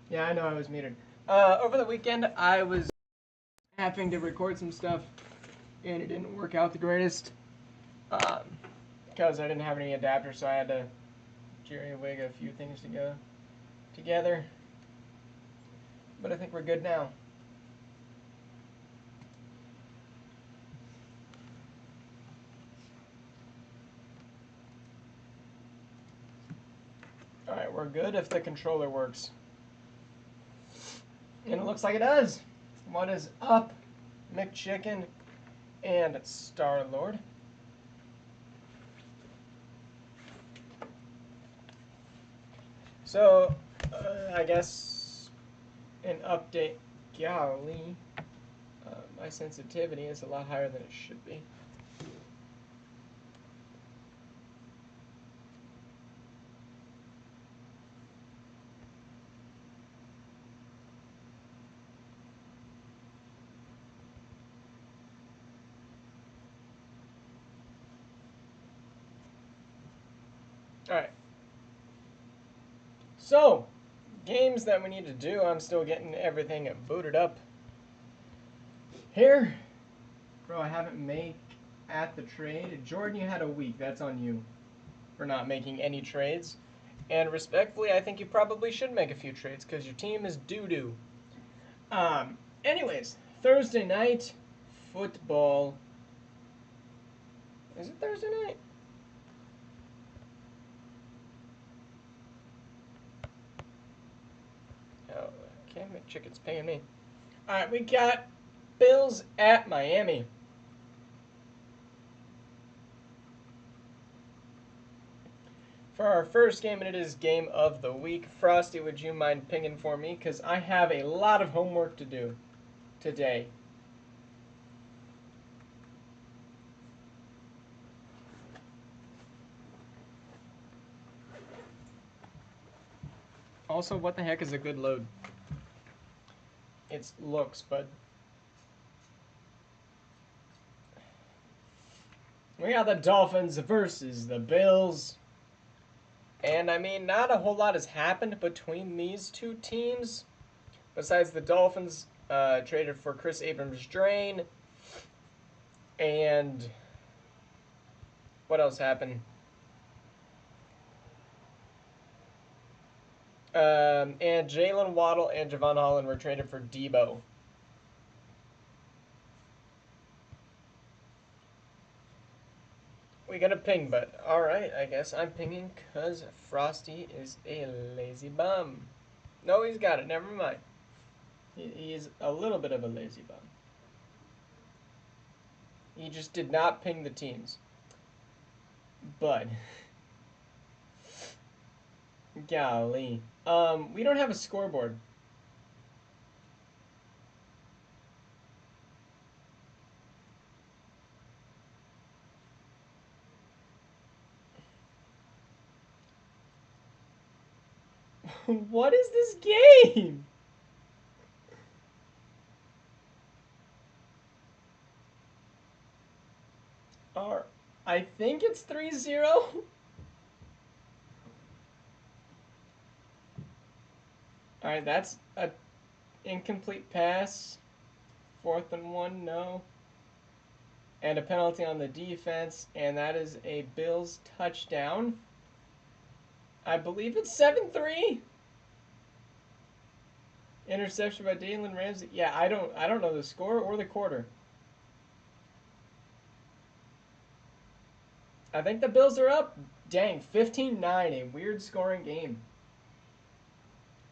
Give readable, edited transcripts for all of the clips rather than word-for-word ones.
Yeah, I know I was muted. Over the weekend, I was having to record some stuff, and it didn't work out the greatest. Um, because I didn't have any adapters, so I had to jerry-wig a few things to go together. But I think we're good now. Alright, we're good if the controller works. And it looks like it does. What is up, McChicken and Star-Lord? So, I guess an update. Golly, my sensitivity is a lot higher than it should be. Alright. So, games that we need to do. I'm still getting everything booted up here. Bro, I haven't made at the trade. Jordan, you had a week. That's on you for not making any trades. And respectfully, I think you probably should make a few trades because your team is doo-doo. Anyways, Thursday night football. Is it Thursday night? Oh, okay, McChicken's paying me. Alright, we got Bills at Miami. For our first game, and it is game of the week. Frosty, would you mind pinging for me? Because I have a lot of homework to do today. Also, what the heck is a good load? It's looks, but we got the Dolphins versus the Bills. And I mean, not a whole lot has happened between these two teams. Besides the Dolphins traded for Chris Abrams-Drain. And what else happened? And Jalen Waddle and Javon Holland were traded for Debo. We got a ping, but alright, I guess I'm pinging because Frosty is a lazy bum. No, he's got it, never mind. He's a little bit of a lazy bum. He just did not ping the teams. But golly. We don't have a scoreboard. What is this game? I think it's 3-0. Alright, that's a incomplete pass. 4th and 1, no. And a penalty on the defense, and that is a Bills touchdown. I believe it's 7-3. Interception by Dalen Ramsey. Yeah, I don't know the score or the quarter. I think the Bills are up. Dang, 15-9, a weird scoring game.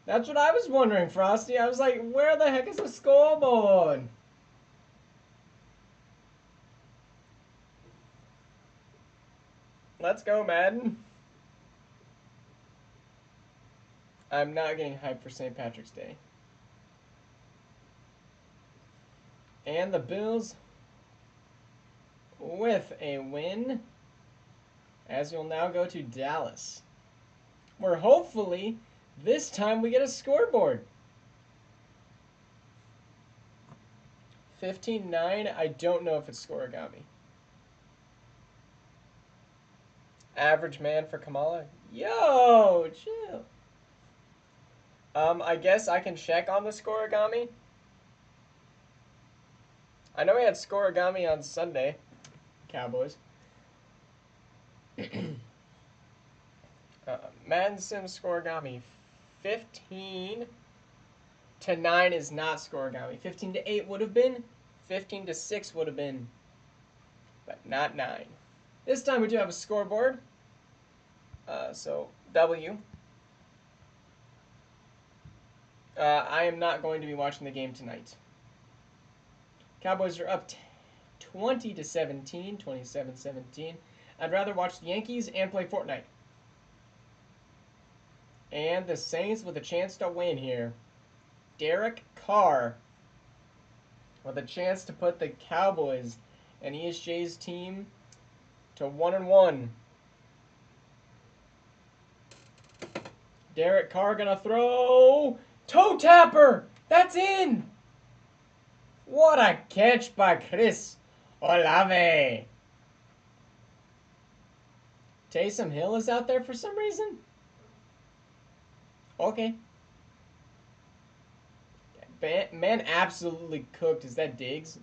That's what I was wondering, Frosty. I was like, where the heck is the scoreboard? Let's go, Madden. I'm not getting hyped for St. Patrick's Day. And the Bills with a win, as you'll now go to Dallas, where hopefully this time we get a scoreboard. 15-9. I don't know if it's scoregami. Average man for Kamala. Yo, chill. I guess I can check on the scoregami. I know we had scoregami on Sunday. Cowboys. Madden Sim scoregami. 15 to 9 is not scoregami. 15 to 8 would have been. 15 to 6 would have been. But not 9. This time we do have a scoreboard. So, W. I am not going to be watching the game tonight. Cowboys are up 20 to 17, 27-17. I'd rather watch the Yankees and play Fortnite. And the Saints with a chance to win here. Derek Carr with a chance to put the Cowboys and ESJ's team to 1-1. Derek Carr gonna throw. Toe tapper! That's in! What a catch by Chris Olave. Taysom Hill is out there for some reason? Okay. Man absolutely cooked. Is that Diggs?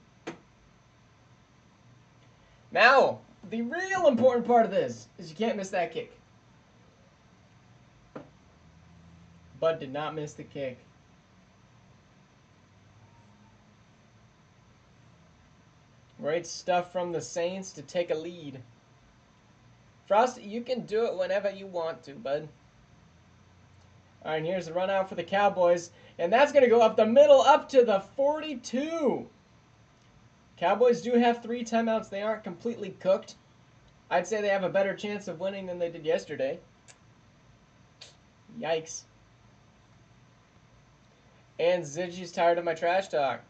Now, the real important part of this is you can't miss that kick. Bud did not miss the kick. Great stuff from the Saints to take a lead. Frosty, you can do it whenever you want to, bud. All right, and here's the run out for the Cowboys. And that's going to go up the middle, up to the 42. Cowboys do have 3 timeouts. They aren't completely cooked. I'd say they have a better chance of winning than they did yesterday. Yikes. And Ziggy's tired of my trash talk.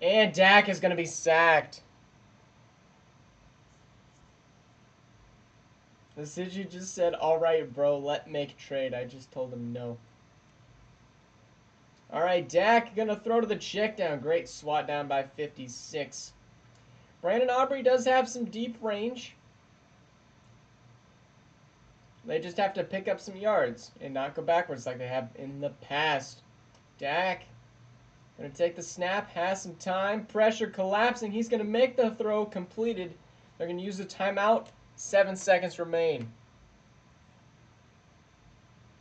And Dak is going to be sacked. The Ziggy just said, all right, bro, let make trade. I just told him no. All right, Dak going to throw to the check down. Great swat down by 56. Brandon Aubrey does have some deep range. They just have to pick up some yards and not go backwards like they have in the past. Dak going to take the snap, has some time, pressure collapsing. He's going to make the throw completed. They're going to use the timeout. 7 seconds remain.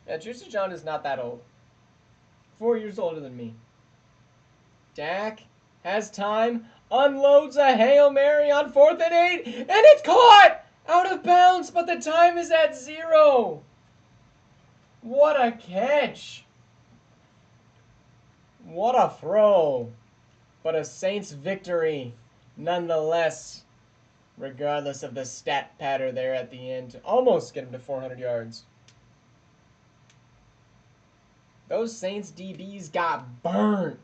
Yeah, Juicy John is not that old. 4 years older than me. Dak has time, unloads a Hail Mary on 4th and 8, and it's caught! Out of bounds, but the time is at 0. What a catch. What a throw. But a Saints victory nonetheless, regardless of the stat patter there at the end. Almost get him to 400 yards. Those Saints DBs got burnt.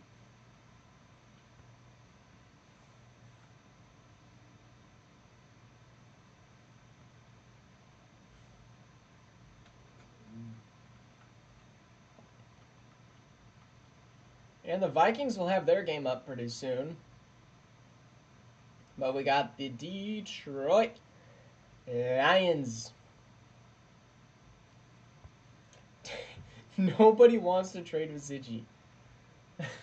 And the Vikings will have their game up pretty soon. But we got the Detroit Lions. Nobody wants to trade with Ziggy.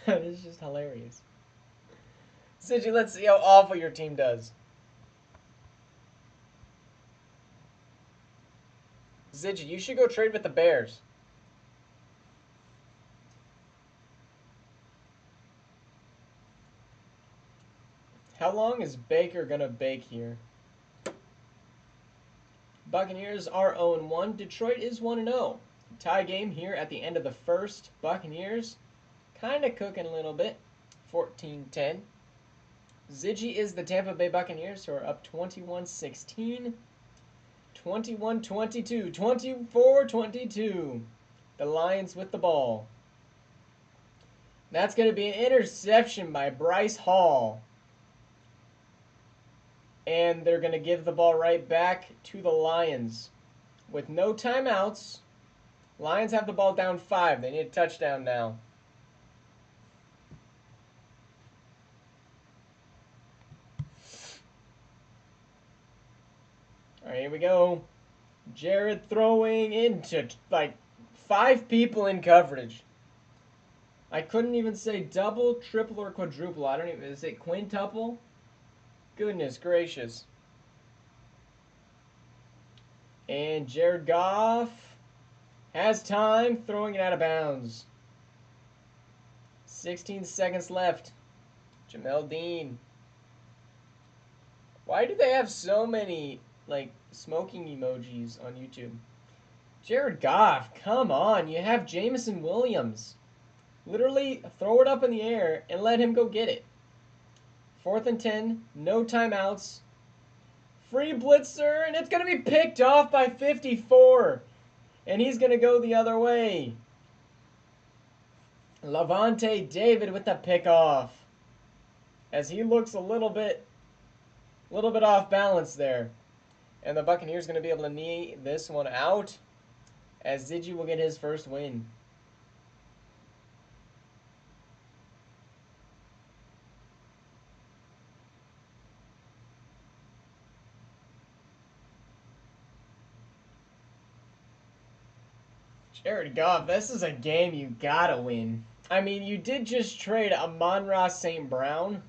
That is just hilarious. Ziggy, let's see how awful your team does. Ziggy, you should go trade with the Bears. How long is Baker going to bake here? Buccaneers are 0-1. Detroit is 1-0. Tie game here at the end of the first. Buccaneers kind of cooking a little bit. 14-10. Ziggy is the Tampa Bay Buccaneers, who are up 21-16. 21-22. 24-22. The Lions with the ball. That's going to be an interception by Bryce Hall. And they're going to give the ball right back to the Lions. With no timeouts, Lions have the ball down 5. They need a touchdown now. All right, here we go. Jared throwing into like 5 people in coverage. I couldn't even say double, triple, or quadruple. I don't even, is it quintuple? Goodness gracious. And Jared Goff has time, throwing it out of bounds. 16 seconds left. Jamel Dean. Why do they have so many, like, smoking emojis on YouTube? Jared Goff, come on. You have Jameson Williams. Literally throw it up in the air and let him go get it. 4th and 10, no timeouts. Free blitzer, and it's going to be picked off by 54. And he's going to go the other way. Lavonte David with the pickoff. As he looks a little bit off balance there. And the Buccaneers going to be able to knee this one out. As Ziggy will get his first win. Jared Goff, this is a game you gotta win. I mean, you did just trade Amon-Ra St. Brown.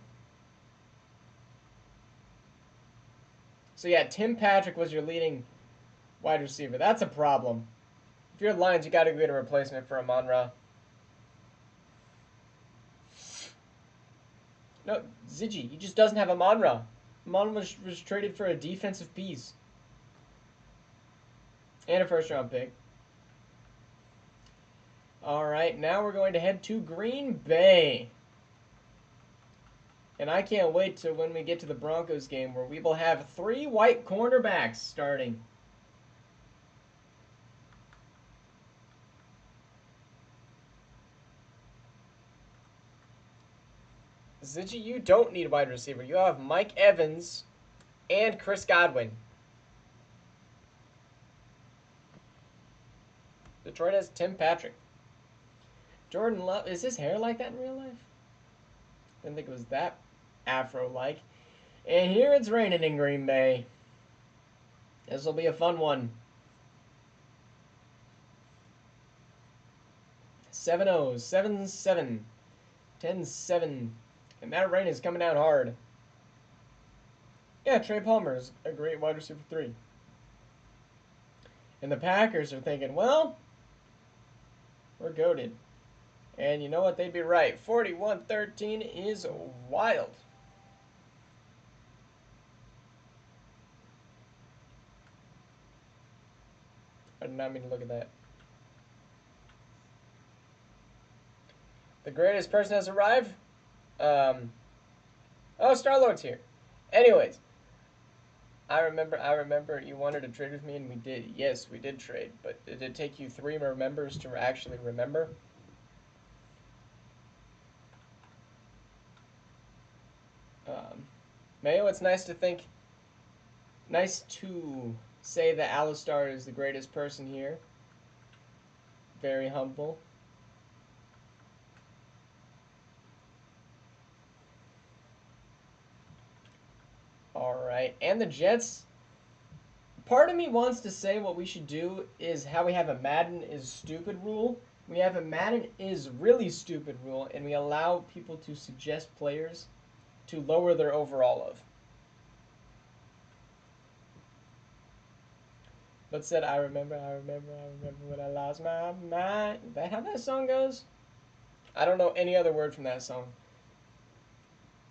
So yeah, Tim Patrick was your leading wide receiver. That's a problem. If you're the Lions, you gotta get a replacement for Amon-Ra. No, Ziggy, he just doesn't have Amon-Ra. Amon was traded for a defensive piece. And a first-round pick. All right, now we're going to head to Green Bay. And I can't wait to when we get to the Broncos game where we will have 3 white cornerbacks starting. Ziggy, you don't need a wide receiver. You have Mike Evans and Chris Godwin. Detroit has Tim Patrick. Jordan Love, is his hair like that in real life? Didn't think it was that afro-like. And here it's raining in Green Bay. This will be a fun one. 7-0, 7-7, 10-7. And that rain is coming down hard. Yeah, Trey Palmer is a great wide receiver 3. And the Packers are thinking, well, we're goated. And you know what? They'd be right. 41-13 is wild. I did not mean to look at that. The greatest person has arrived. Oh, Star-Lord's here. Anyways, I remember you wanted to trade with me, and we did. Yes, we did trade. But did it take you 3 remembers to actually remember? Mayo, it's nice to say that Alistar is the greatest person here. Very humble. Alright, and the Jets, part of me wants to say what we should do is how we have a Madden is stupid rule. We have a Madden is really stupid rule, and we allow people to suggest players to lower their overall of. But said, I remember when I lost my mind. Is that how that song goes? I don't know any other word from that song.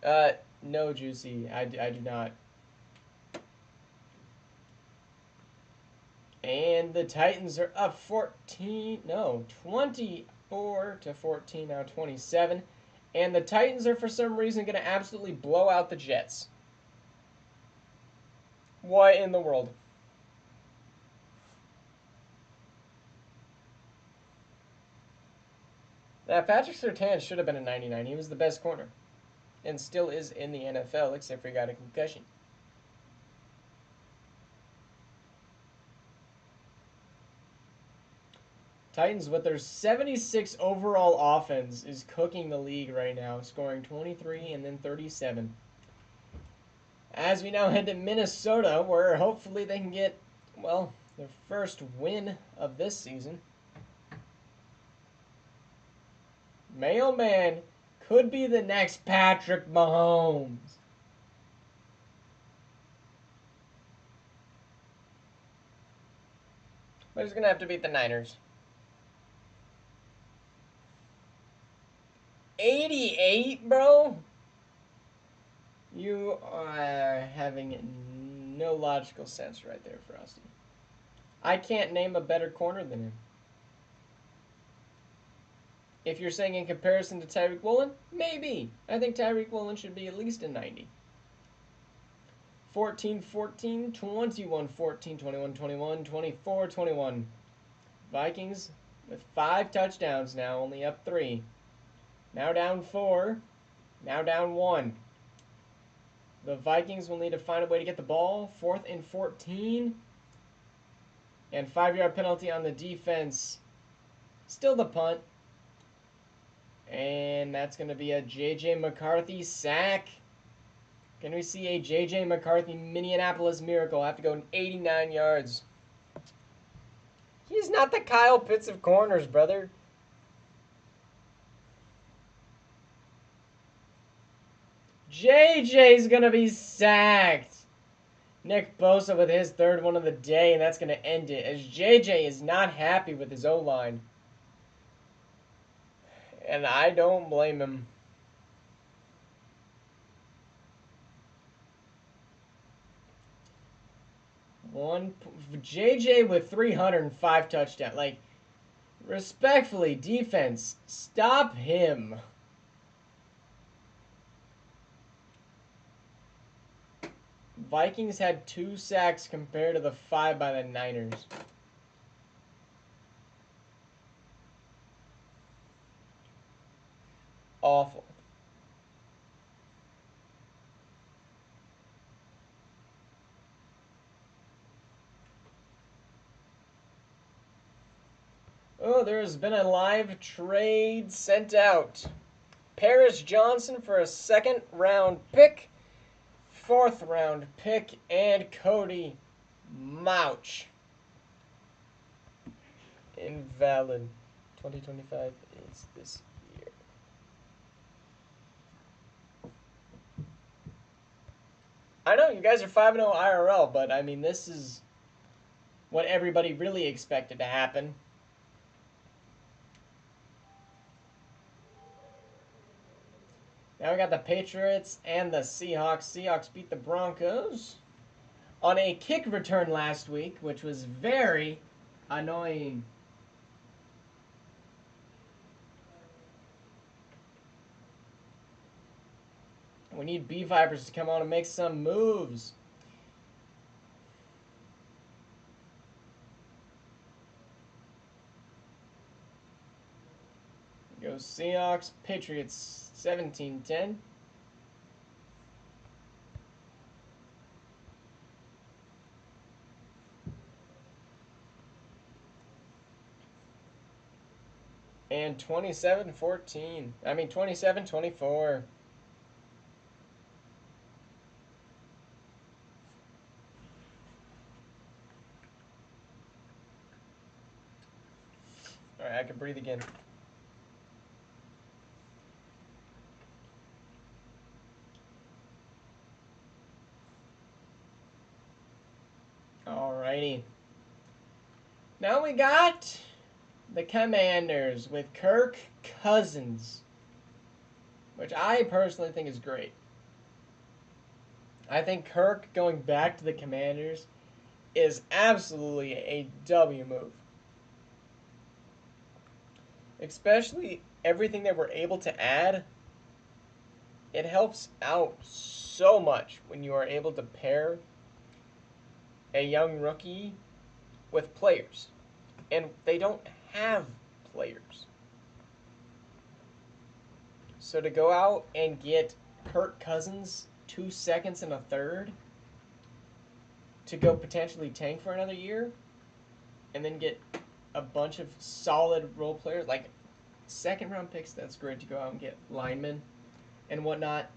No, Juicy, I do not. And the Titans are up 24-14, now 27. And the Titans are, for some reason, going to absolutely blow out the Jets. What in the world? Now, Patrick Surtain should have been a 99. He was the best corner. And still is in the NFL, except for he got a concussion. Titans, with their 76 overall offense, is cooking the league right now, scoring 23 and then 37. As we now head to Minnesota, where hopefully they can get, well, their first win of this season. Mailman could be the next Patrick Mahomes. But he's going to have to beat the Niners. 88, bro? You are having no logical sense right there, Frosty. I can't name a better corner than him. If you're saying in comparison to Tyreek Woolen, maybe. I think Tyreek Woolen should be at least a 90. 14-14, 21-14, 21-21, 24-21. Vikings with 5 touchdowns now, only up 3. Now down 4. Now down 1. The Vikings will need to find a way to get the ball. 4th and 14. And 5-yard penalty on the defense. Still the punt. And that's going to be a J.J. McCarthy sack. Can we see a J.J. McCarthy Minneapolis Miracle? I have to go 89 yards. He's not the Kyle Pitts of corners, brother. JJ's going to be sacked. Nick Bosa with his 3rd one of the day, and that's going to end it, as JJ is not happy with his O-line. And I don't blame him. JJ with 305 touchdowns. Like, respectfully, defense, stop him. Vikings had 2 sacks compared to the 5 by the Niners. Awful. Oh, there's been a live trade sent out. Paris Johnson for a 2nd round pick, 4th round pick, and Cody Mauch. Invalid. 2025 is this year. I know you guys are 5-0 IRL, but I mean, this is what everybody really expected to happen. Now we got the Patriots and the Seahawks. Seahawks beat the Broncos on a kick return last week, which was very annoying. We need B-Vipers to come on and make some moves. Go Seahawks, Patriots, 17-10. And 27-14. I mean 27-24. All right, I can breathe again. Alrighty. Now we got the Commanders with Kirk Cousins, which I personally think is great. I think Kirk going back to the Commanders is absolutely a W move. Especially everything that we're able to add. It helps out so much when you are able to pair a young rookie with players. And they don't have players. So to go out and get Kirk Cousins 2 seconds and a third to go potentially tank for another year and then get a bunch of solid role players, like 2nd round picks, that's great to go out and get linemen and whatnot.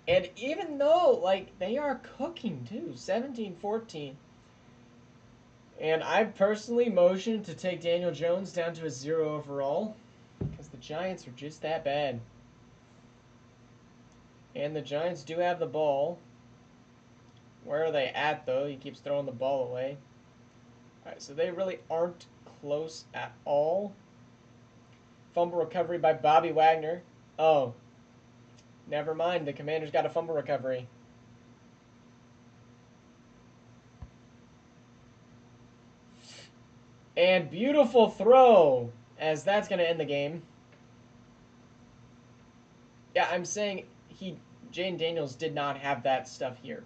And even though, like, they are cooking too, 17-14. And I personally motioned to take Daniel Jones down to a 0 overall because the Giants are just that bad. And the Giants do have the ball. Where are they at, though? He keeps throwing the ball away. Alright, so they really aren't close at all. Fumble recovery by Bobby Wagner. Oh. Never mind. The Commanders got a fumble recovery. And beautiful throw, as that's going to end the game. Yeah, I'm saying Jane Daniels did not have that stuff here.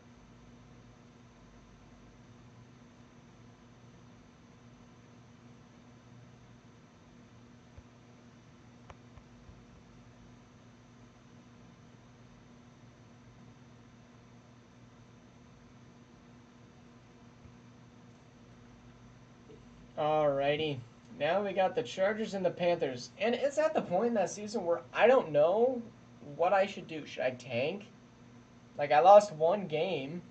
Alrighty. Now we got the Chargers and the Panthers. And it's at the point in that season where I don't know what I should do. Should I tank? Like, I lost one game.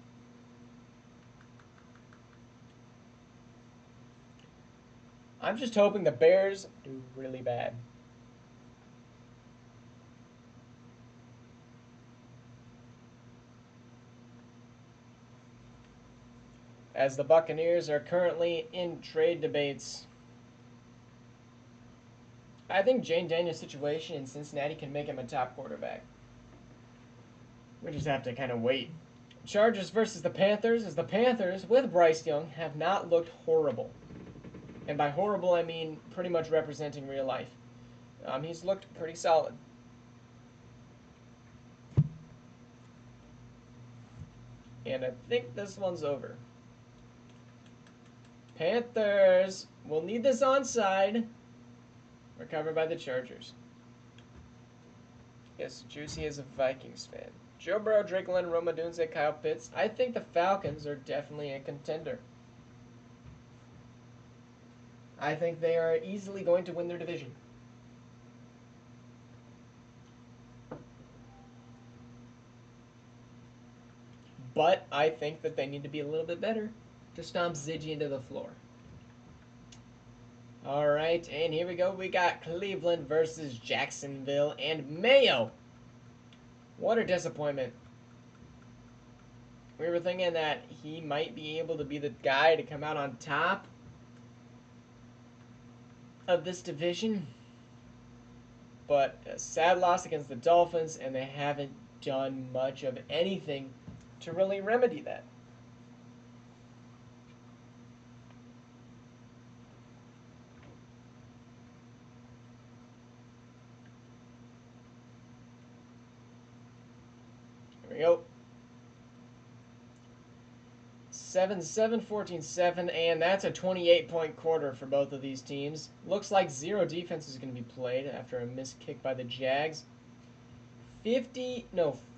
I'm just hoping the Bears do really bad. As the Buccaneers are currently in trade debates. I think Jane Daniels' situation in Cincinnati can make him a top quarterback. We just have to kind of wait. Chargers versus the Panthers, as the Panthers, with Bryce Young, have not looked horrible. And by horrible, I mean pretty much representing real life. He's looked pretty solid. And I think this one's over. Panthers will need this onside. Recovered by the Chargers. Yes, Juicy is a Vikings fan. Joe Burrow, Drake London, Roma Dunze, Kyle Pitts. I think the Falcons are definitely a contender. I think they are easily going to win their division. But I think that they need to be a little bit better to stomp Ziggy into the floor. All right, and here we go. We got Cleveland versus Jacksonville and Mayo. What a disappointment. We were thinking that he might be able to be the guy to come out on top of this division. But a sad loss against the Dolphins, and they haven't done much of anything to really remedy that. Here we go. 7-7, 14-7, and that's a 28-point quarter for both of these teams. Looks like zero defense is going to be played after a missed kick by the Jags.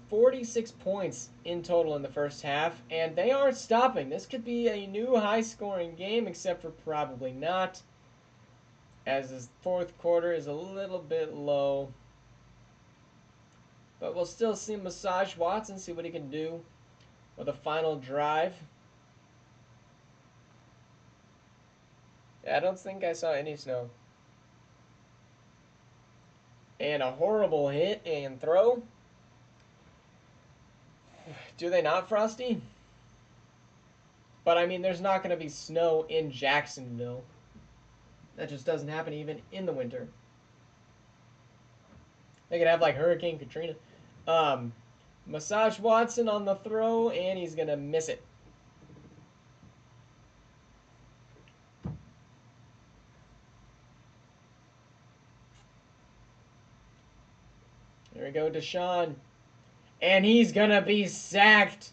46 points in total in the first half, and they aren't stopping. This could be a new high-scoring game, except for probably not, as this fourth quarter is a little bit low. But we'll still see Massage Watson, see what he can do with a final drive. I don't think I saw any snow. And a horrible hit and throw. Do they not, Frosty? But, I mean, there's not going to be snow in Jacksonville. That just doesn't happen even in the winter. They could have, like, Hurricane Katrina. Massage Watson on the throw, and he's going to miss it. There we go, Deshaun. And he's going to be sacked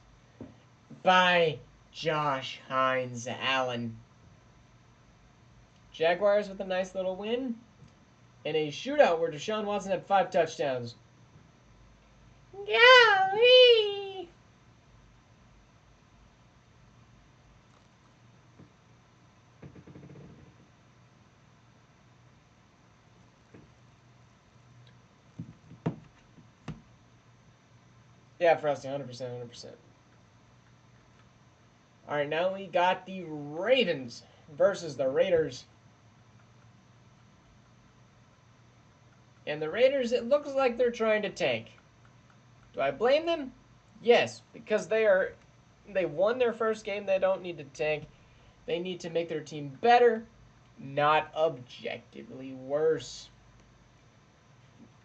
by Josh Hines Allen. Jaguars with a nice little win. In a shootout where Deshaun Watson had 5 touchdowns. Golly! Yeah, Frosty, 100%, 100%. All right, now we got the Ravens versus the Raiders. And the Raiders, it looks like they're trying to tank. Do I blame them? Yes, because they won their first game. They don't need to tank. They need to make their team better, not objectively worse.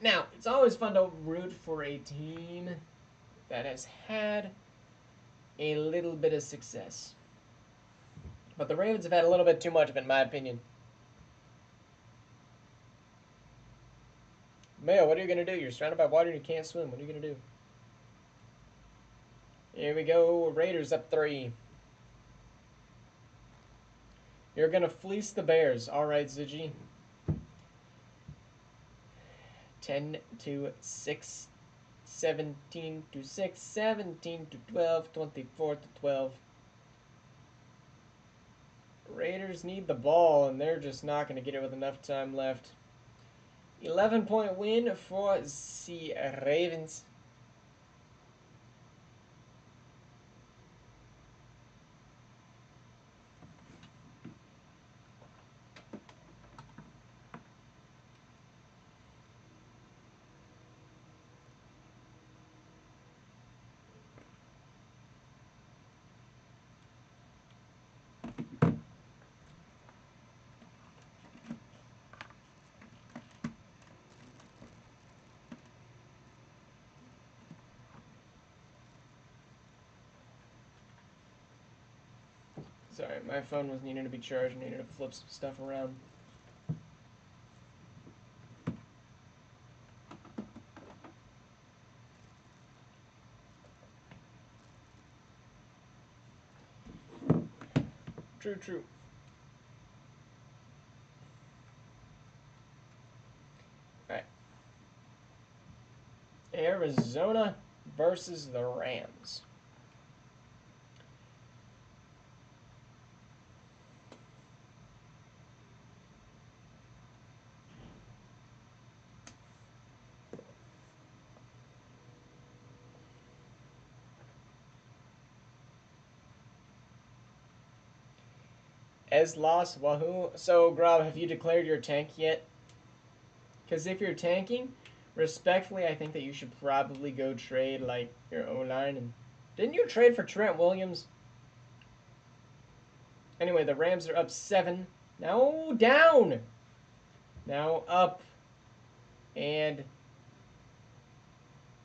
Now, it's always fun to root for a team that has had a little bit of success. But the Ravens have had a little bit too much of it, in my opinion. Mayo, what are you going to do? You're surrounded by water and you can't swim. What are you going to do? Here we go. Raiders up 3. You're going to fleece the Bears. All right, Ziggy. 10-6. 17-6. 17-12. 24-12. Raiders need the ball, and they're just not going to get it with enough time left. 11-point win for the Ravens. Sorry, my phone was needing to be charged and needed to flip some stuff around. True. Alright. Arizona versus the Rams. Eslos Wahoo. So, Grob, have you declared your tank yet? Because if you're tanking, respectfully, I think that you should probably go trade, like, your O-line. And didn't you trade for Trent Williams? Anyway, the Rams are up 7. Now down. Now up. And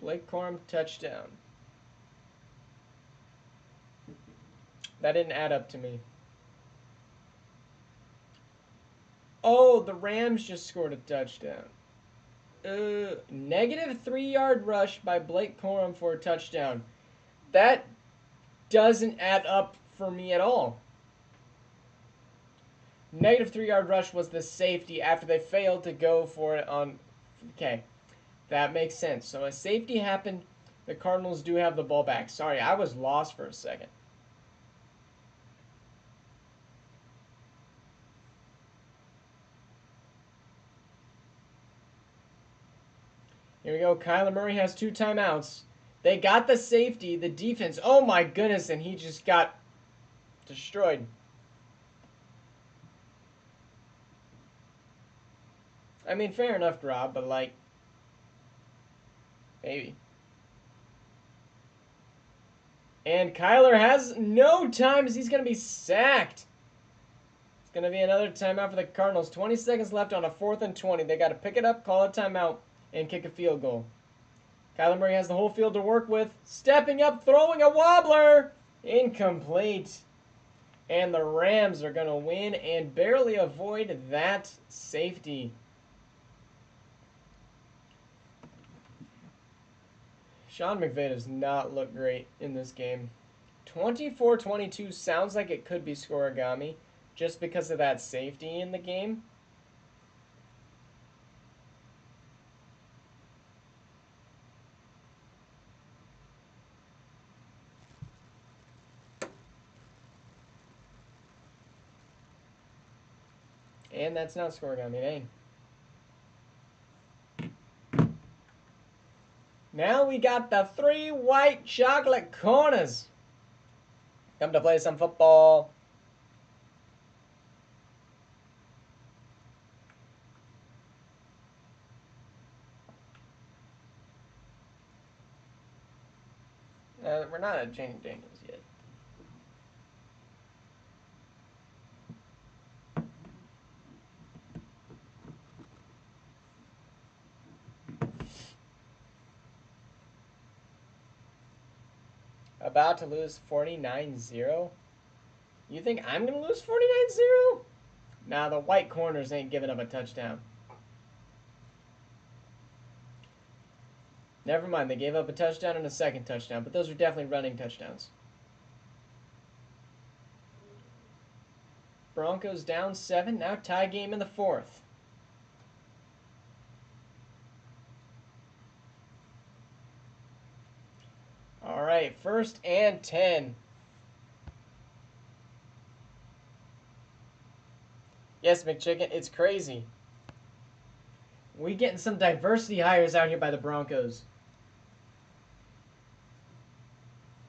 Blake Corum touchdown. That didn't add up to me. Oh, the Rams just scored a touchdown. Negative 3-yard rush by Blake Corum for a touchdown. That doesn't add up for me at all. Negative 3-yard rush was the safety after they failed to go for it on... Okay, that makes sense. So a safety happened. The Cardinals do have the ball back. Sorry, I was lost for a second. Here we go. Kyler Murray has 2 timeouts. They got the safety, the defense. Oh my goodness, and he just got destroyed. I mean, fair enough, Rob, but like, maybe. And Kyler has no time as he's going to be sacked. It's going to be another timeout for the Cardinals. 20 seconds left on a 4th and 20. They got to pick it up, call a timeout, and kick a field goal. Kyler Murray has the whole field to work with. Stepping up, throwing a wobbler. Incomplete. And the Rams are going to win and barely avoid that safety. Sean McVay does not look great in this game. 24-22 sounds like it could be scoregami just because of that safety in the game. And that's not scoregami, dang. Now we got the 3 white chocolate corners. Come to play some football. not a Jane Daniels yet. About to lose 49-0? You think I'm going to lose 49-0? Nah, the white corners ain't giving up a touchdown. Never mind, they gave up a touchdown and a second touchdown, but those are definitely running touchdowns. Broncos down 7, now tie game in the 4th. All right, 1st and 10. Yes, McChicken, it's crazy. We getting some diversity hires out here by the Broncos.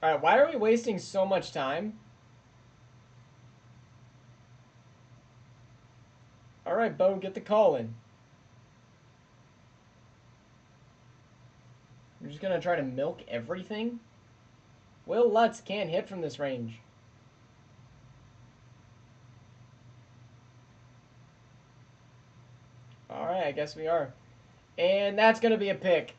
All right, why are we wasting so much time? All right, Bo, get the call in. You're just going to try to milk everything? Will Lutz can't hit from this range. All right, I guess we are. And that's going to be a pick.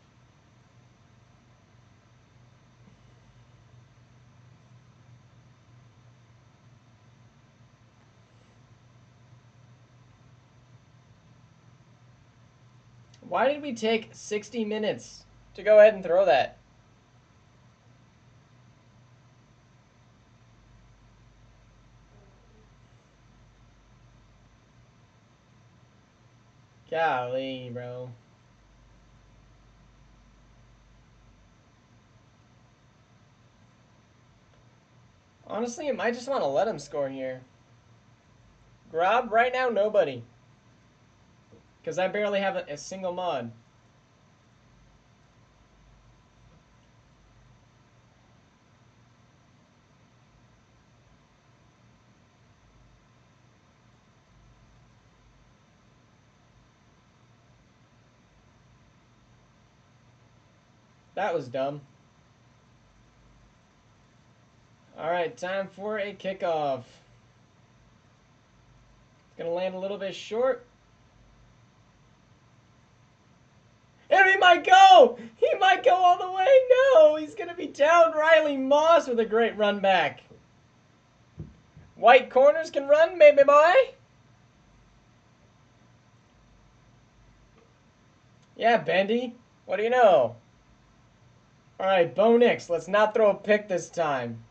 Why did we take 60 minutes to go ahead and throw that? Golly, bro. Honestly, I might just want to let him score here. Grob, right now, nobody. Because I barely have a single mod. That was dumb. All right, time for a kickoff. It's going to land a little bit short. And he might go! He might go all the way! No! He's going to be down Riley Moss with a great run back. White corners can run, baby boy! Yeah, Bendy. What do you know? All right, Bo Nix. Let's not throw a pick this time.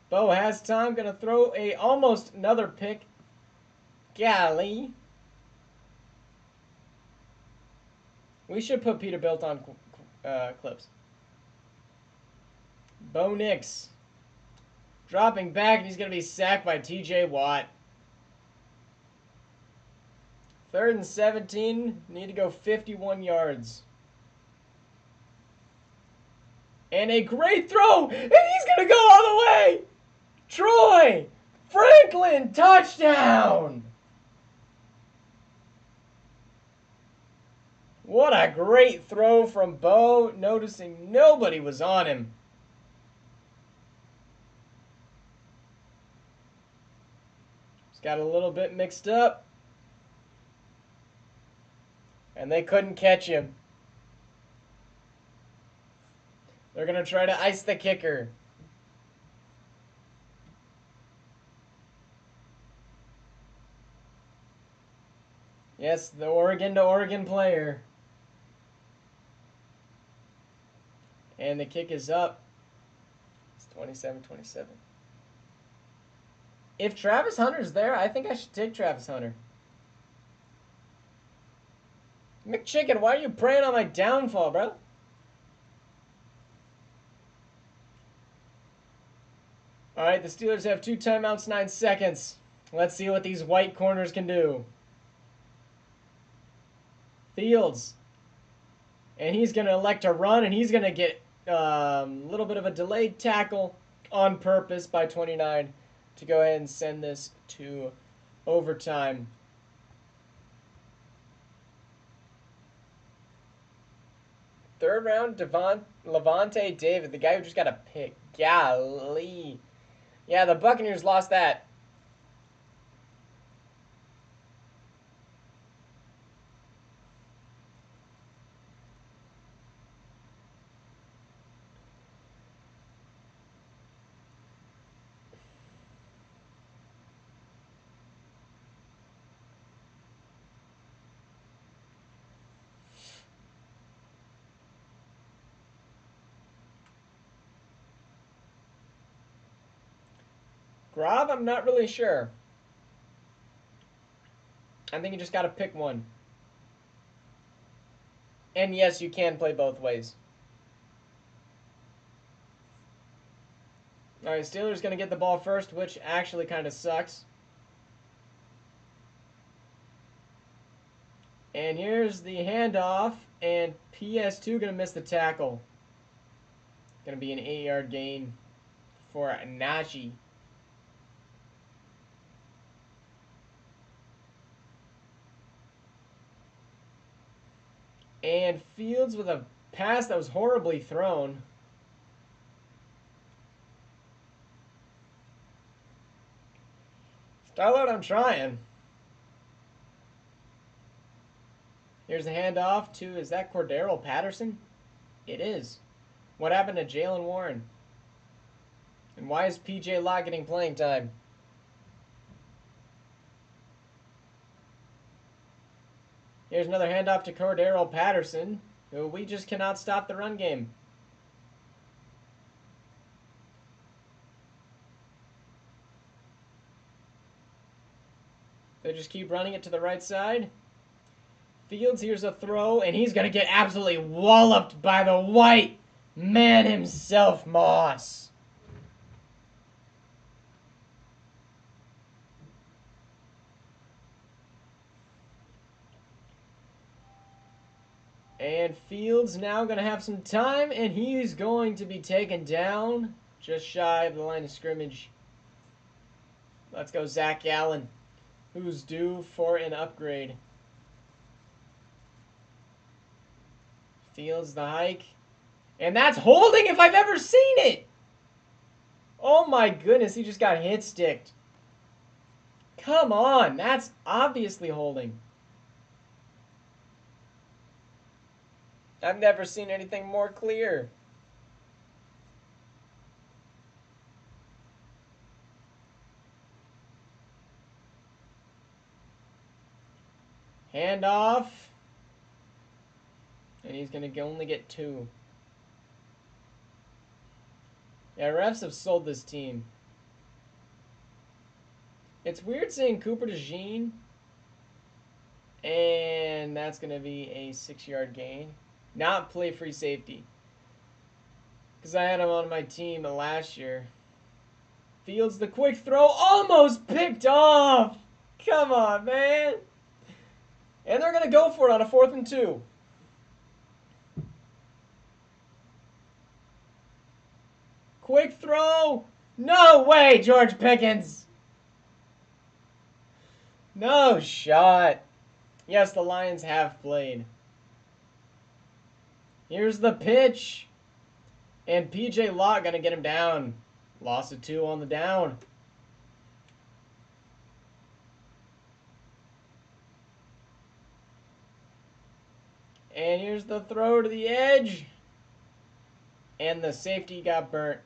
Bo has time. Gonna throw a almost another pick. Golly. We should put Peterbilt on clips. Bo Nix. Dropping back, and he's gonna be sacked by TJ Watt. 3rd and 17. Need to go 51 yards. And a great throw! And he's gonna go all the way! Troy Franklin, touchdown! What a great throw from Bo, noticing nobody was on him. Just got a little bit mixed up. And they couldn't catch him. They're going to try to ice the kicker. Yes, the Oregon to Oregon player. And the kick is up. It's 27-27. If Travis Hunter's there, I think I should take Travis Hunter. McChicken, why are you preying on my downfall, bro? All right, the Steelers have 2 timeouts, 9 seconds. Let's see what these white corners can do. Fields. And he's going to elect to run, and he's going to get a little bit of a delayed tackle on purpose by 29 to go ahead and send this to overtime. Third round, Levante David, the guy who just got a pick. Golly. Yeah, the Buccaneers lost that. Grob, I'm not really sure. I think you just got to pick one. And yes, you can play both ways. All right, Steelers going to get the ball first, which actually kind of sucks. And here's the handoff, and PS2 going to miss the tackle. Going to be an 8-yard gain for Najee. And Fields with a pass that was horribly thrown. Starlord, I'm trying. Here's a handoff to, is that Cordero Patterson? It is. What happened to Jalen Warren? And why is PJ Lott getting playing time? Here's another handoff to Cordero Patterson, who we just cannot stop the run game. They just keep running it to the right side. Fields, here's a throw, and he's going to get absolutely walloped by the white man himself, Moss. And Fields now going to have some time, and he's going to be taken down just shy of the line of scrimmage. Let's go Zach Allen, who's due for an upgrade. Fields the hike. And that's holding if I've ever seen it! Oh my goodness, he just got hit sticked. Come on, that's obviously holding. I've never seen anything more clear. Handoff. And he's going to only get 2. Yeah, refs have sold this team. It's weird seeing Cooper DeJean. And that's going to be a 6-yard gain. Not play free safety. Because I had him on my team last year. Fields the quick throw. Almost picked off. Come on, man. And they're going to go for it on a 4th and 2. Quick throw. No way, George Pickens. No shot. Yes, the Lions have played. Here's the pitch. And PJ Lott going to get him down. Loss of 2 on the down. And here's the throw to the edge. And the safety got burnt.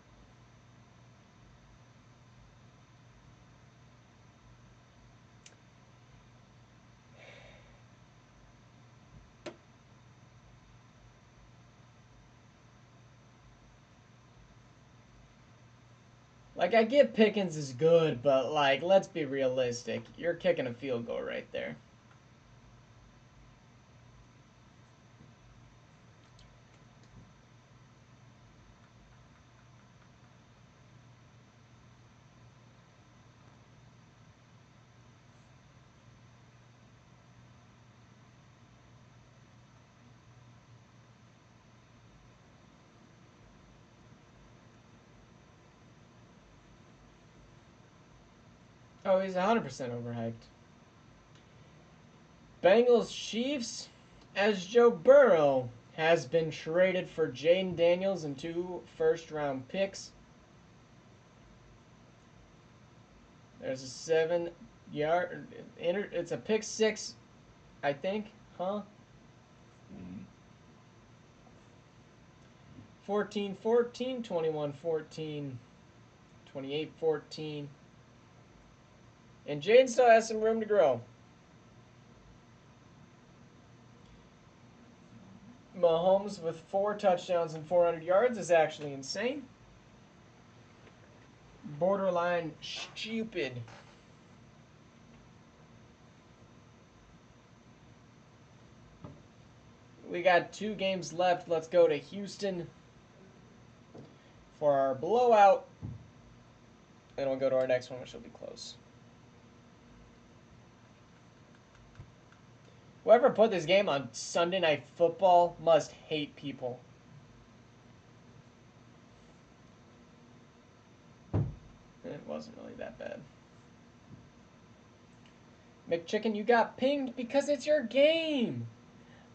Like, I get Pickens is good, but, like, let's be realistic. You're kicking a field goal right there. Oh, he's 100% overhyped. Bengals Chiefs as Joe Burrow has been traded for Jaden Daniels and 2 first-round picks. There's a 7-yard. It's a pick 6, I think. Huh? 14-14, 21-14, 28-14. And Jaden still has some room to grow. Mahomes with 4 touchdowns and 400 yards is actually insane. Borderline stupid. We got 2 games left. Let's go to Houston for our blowout. Then we'll go to our next one, which will be close. Whoever put this game on Sunday Night Football must hate people. It wasn't really that bad. McChicken, you got pinged because it's your game.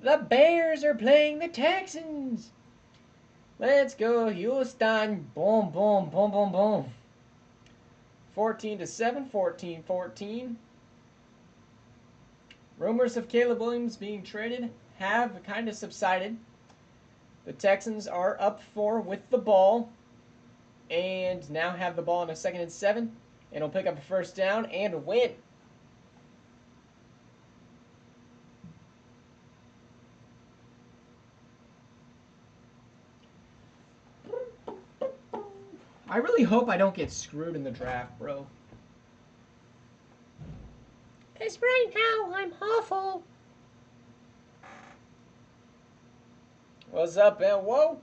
The Bears are playing the Texans. Let's go, Houston. Boom, boom, boom, boom, boom. 14-7, 14-14. Rumors of Caleb Williams being traded have kind of subsided. The Texans are up 4 with the ball and now have the ball on a 2nd and 7, and will pick up a first down and win. I really hope I don't get screwed in the draft, bro. Because right now I'm awful. What's up, man? Whoa.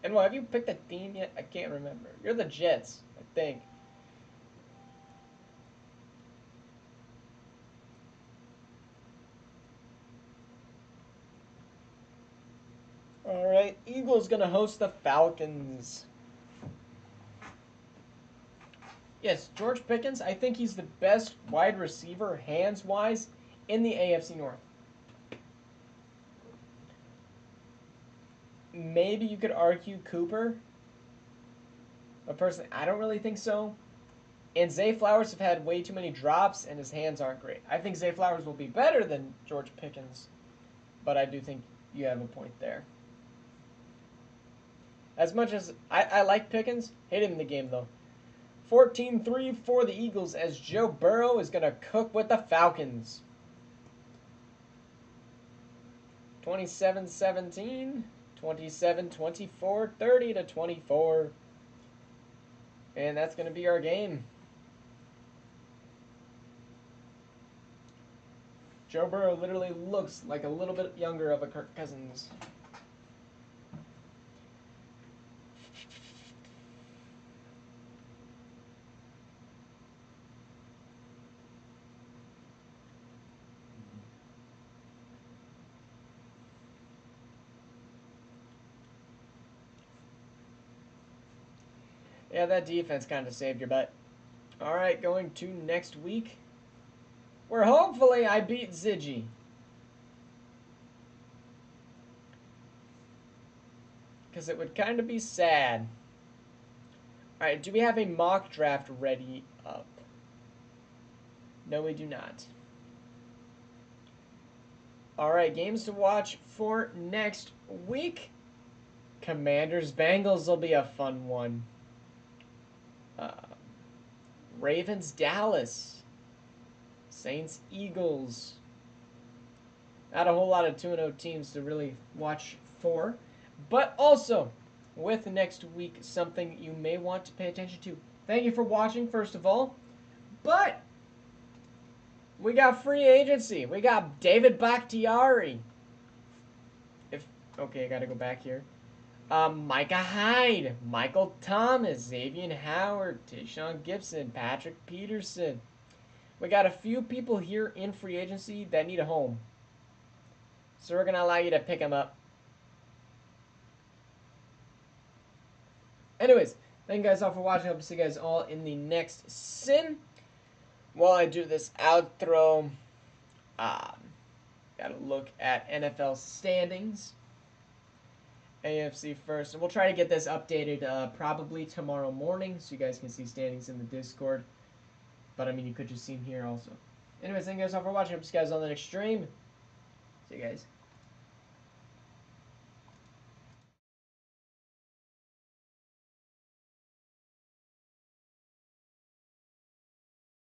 And well, have you picked a team yet? I can't remember. You're the Jets, I think. All right, Eagles gonna host the Falcons. Yes, George Pickens, I think he's the best wide receiver, hands-wise, in the AFC North. Maybe you could argue Cooper. But personally, I don't really think so. And Zay Flowers have had way too many drops, and his hands aren't great. I think Zay Flowers will be better than George Pickens. But I do think you have a point there. As much as I like Pickens, hate him in the game, though. 14-3 for the Eagles as Joe Burrow is going to cook with the Falcons. 27-17, 27-24, 30-24. And that's going to be our game. Joe Burrow literally looks like a little bit younger of a Kirk Cousins. Yeah, that defense kind of saved your butt. All right, going to next week, where hopefully I beat Ziggy. Because it would kind of be sad. All right, do we have a mock draft ready up? No, we do not. All right, games to watch for next week. Commanders Bengals will be a fun one. Ravens Dallas. Saints Eagles. Not a whole lot of 2-0 teams to really watch for. But also, with next week, something you may want to pay attention to. Thank you for watching, first of all. But we got free agency. We got David Bakhtiari. Okay, I got to go back here. Micah Hyde, Michael Thomas, Xavier Howard, Tayshaun Gibson, Patrick Peterson. We got a few people here in free agency that need a home. So we're going to allow you to pick them up. Anyways, thank you guys all for watching. I hope to see you guys all in the next sim. While I do this outro, got to look at NFL standings. AFC first. And we'll try to get this updated probably tomorrow morning so you guys can see standings in the Discord. But, I mean, you could just see them here also. Anyways, thank you guys all for watching. Hope you guys on the next stream. See you guys.